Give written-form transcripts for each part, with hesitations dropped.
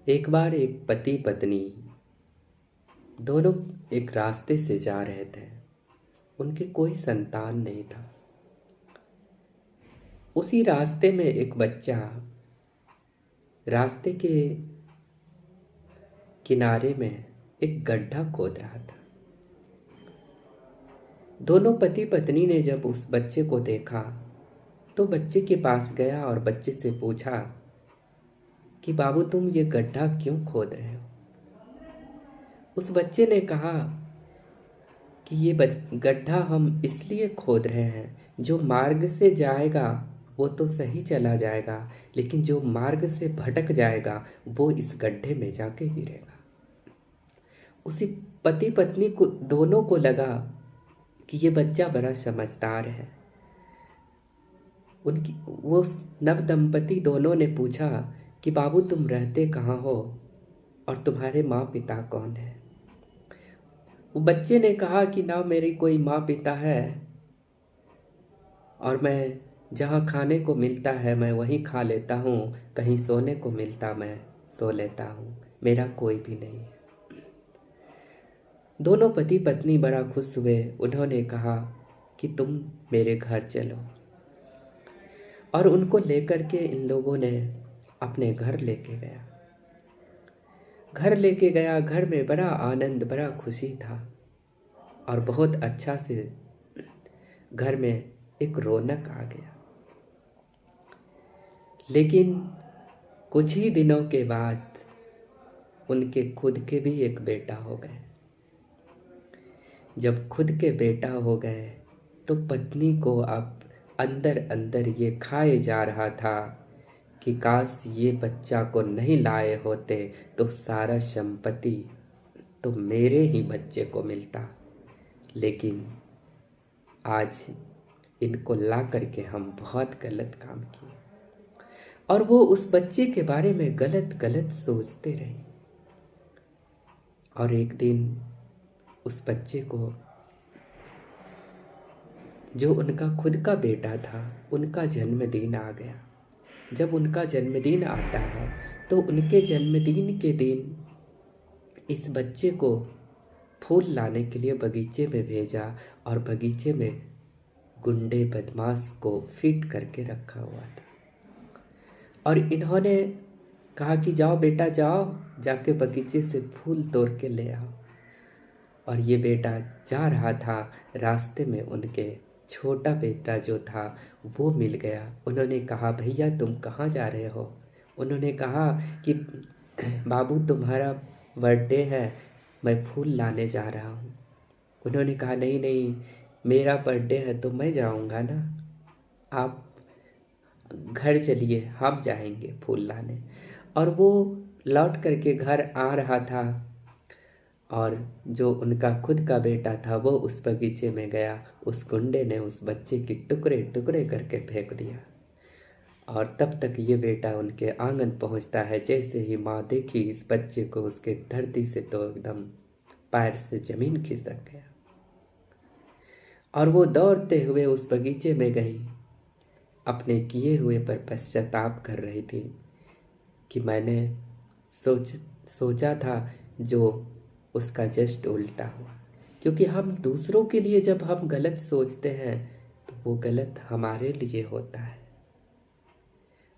एक बार एक पति पत्नी दोनों एक रास्ते से जा रहे थे। उनके कोई संतान नहीं था। उसी रास्ते में एक बच्चा रास्ते के किनारे में एक गड्ढा खोद रहा था। दोनों पति पत्नी ने जब उस बच्चे को देखा तो बच्चे के पास गया और बच्चे से पूछा कि बाबू, तुम ये गड्ढा क्यों खोद रहे हो? उस बच्चे ने कहा कि ये गड्ढा हम इसलिए खोद रहे हैं, जो मार्ग से जाएगा वो तो सही चला जाएगा, लेकिन जो मार्ग से भटक जाएगा वो इस गड्ढे में जाके गिरेगा। उसी पति पत्नी को दोनों को लगा कि ये बच्चा बड़ा समझदार है। उनकी वो नव दंपति दोनों ने पूछा कि बाबू, तुम रहते कहाँ हो और तुम्हारे माँ पिता कौन है? वो बच्चे ने कहा कि ना मेरी कोई माँ पिता है, और मैं जहाँ खाने को मिलता है मैं वहीं खा लेता हूँ, कहीं सोने को मिलता मैं सो लेता हूँ, मेरा कोई भी नहीं है। दोनों पति पत्नी बड़ा खुश हुए। उन्होंने कहा कि तुम मेरे घर चलो, और उनको लेकर के इन लोगों ने अपने घर लेके गया। घर में बड़ा आनंद, बड़ा खुशी था, और बहुत अच्छा से घर में एक रौनक आ गया। लेकिन कुछ ही दिनों के बाद उनके खुद के भी एक बेटा हो गए। जब खुद के बेटा हो गए तो पत्नी को अब अंदर अंदर ये खाए जा रहा था कि काश ये बच्चा को नहीं लाए होते तो सारा संपत्ति तो मेरे ही बच्चे को मिलता। लेकिन आज इनको ला करके हम बहुत गलत काम किए। और वो उस बच्चे के बारे में गलत गलत सोचते रहे। और एक दिन उस बच्चे को, जो उनका खुद का बेटा था, उनका जन्मदिन आ गया। जब उनका जन्मदिन आता है तो उनके जन्मदिन के दिन इस बच्चे को फूल लाने के लिए बगीचे में भेजा, और बगीचे में गुंडे बदमाश को फिट करके रखा हुआ था। और इन्होंने कहा कि जाओ बेटा जाओ, जाके बगीचे से फूल तोड़ के ले आओ। और ये बेटा जा रहा था, रास्ते में उनके छोटा बेटा जो था वो मिल गया। उन्होंने कहा, भैया तुम कहाँ जा रहे हो? उन्होंने कहा कि बाबू, तुम्हारा बर्थडे है, मैं फूल लाने जा रहा हूँ। उन्होंने कहा, नहीं नहीं, मेरा बर्थडे है तो मैं जाऊँगा ना, आप घर चलिए, हम जाएंगे फूल लाने। और वो लौट करके घर आ रहा था, और जो उनका खुद का बेटा था वो उस बगीचे में गया। उस गुंडे ने उस बच्चे की टुकड़े टुकड़े करके फेंक दिया। और तब तक ये बेटा उनके आंगन पहुंचता है। जैसे ही माँ देखी इस बच्चे को, उसके धरती से तो एकदम पैर से जमीन खिसक गया। और वो दौड़ते हुए उस बगीचे में गई, अपने किए हुए पर पश्चाताप कर रही थी कि मैंने सोचा था जो उसका जस्ट उल्टा हुआ। क्योंकि हम दूसरों के लिए जब हम गलत सोचते हैं तो वो गलत हमारे लिए होता है।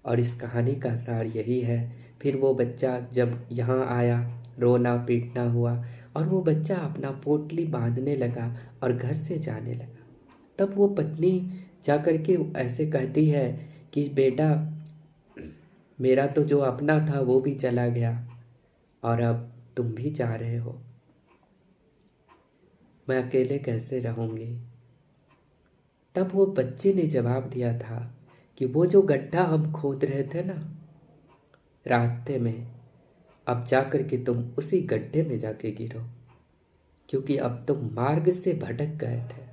और इस कहानी का सार यही है। फिर वो बच्चा जब यहाँ आया, रोना पीटना हुआ, और वो बच्चा अपना पोटली बांधने लगा और घर से जाने लगा। तब वो पत्नी जा कर के ऐसे कहती है कि बेटा, मेरा तो जो अपना था वो भी चला गया, और अब तुम भी जा रहे हो, मैं अकेले कैसे रहूँगी? तब वो बच्चे ने जवाब दिया था कि वो जो गड्ढा हम खोद रहे थे ना रास्ते में, अब जा कर के तुम उसी गड्ढे में जाके गिरो, क्योंकि अब तुम मार्ग से भटक गए थे।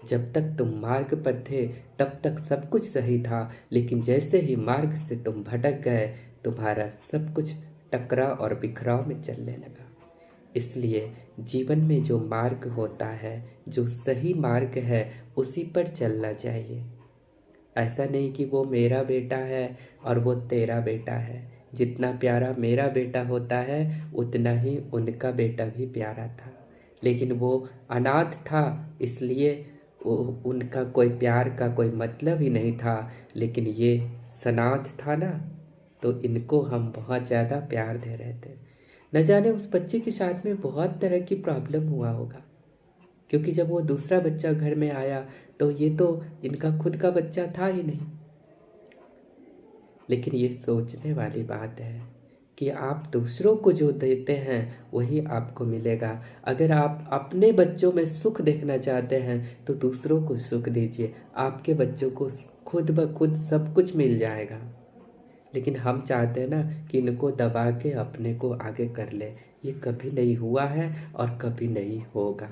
जब तक तुम मार्ग पर थे तब तक सब कुछ सही था, लेकिन जैसे ही मार्ग से तुम भटक गए, तुम्हारा सब कुछ टकराव और बिखराव में चलने लगा। इसलिए जीवन में जो मार्ग होता है, जो सही मार्ग है, उसी पर चलना चाहिए। ऐसा नहीं कि वो मेरा बेटा है और वो तेरा बेटा है। जितना प्यारा मेरा बेटा होता है उतना ही उनका बेटा भी प्यारा था। लेकिन वो अनाथ था, इसलिए उनका कोई प्यार का कोई मतलब ही नहीं था। लेकिन ये सनाथ था ना, तो इनको हम बहुत ज़्यादा प्यार दे रहे थे। न जाने उस बच्चे के साथ में बहुत तरह की प्रॉब्लम हुआ होगा, क्योंकि जब वो दूसरा बच्चा घर में आया तो ये तो इनका खुद का बच्चा था ही नहीं। लेकिन ये सोचने वाली बात है कि आप दूसरों को जो देते हैं वही आपको मिलेगा। अगर आप अपने बच्चों में सुख देखना चाहते हैं तो दूसरों को सुख दीजिए, आपके बच्चों को खुद ब खुद सब कुछ मिल जाएगा। लेकिन हम चाहते हैं ना कि इनको दबा के अपने को आगे कर ले। ये कभी नहीं हुआ है और कभी नहीं होगा।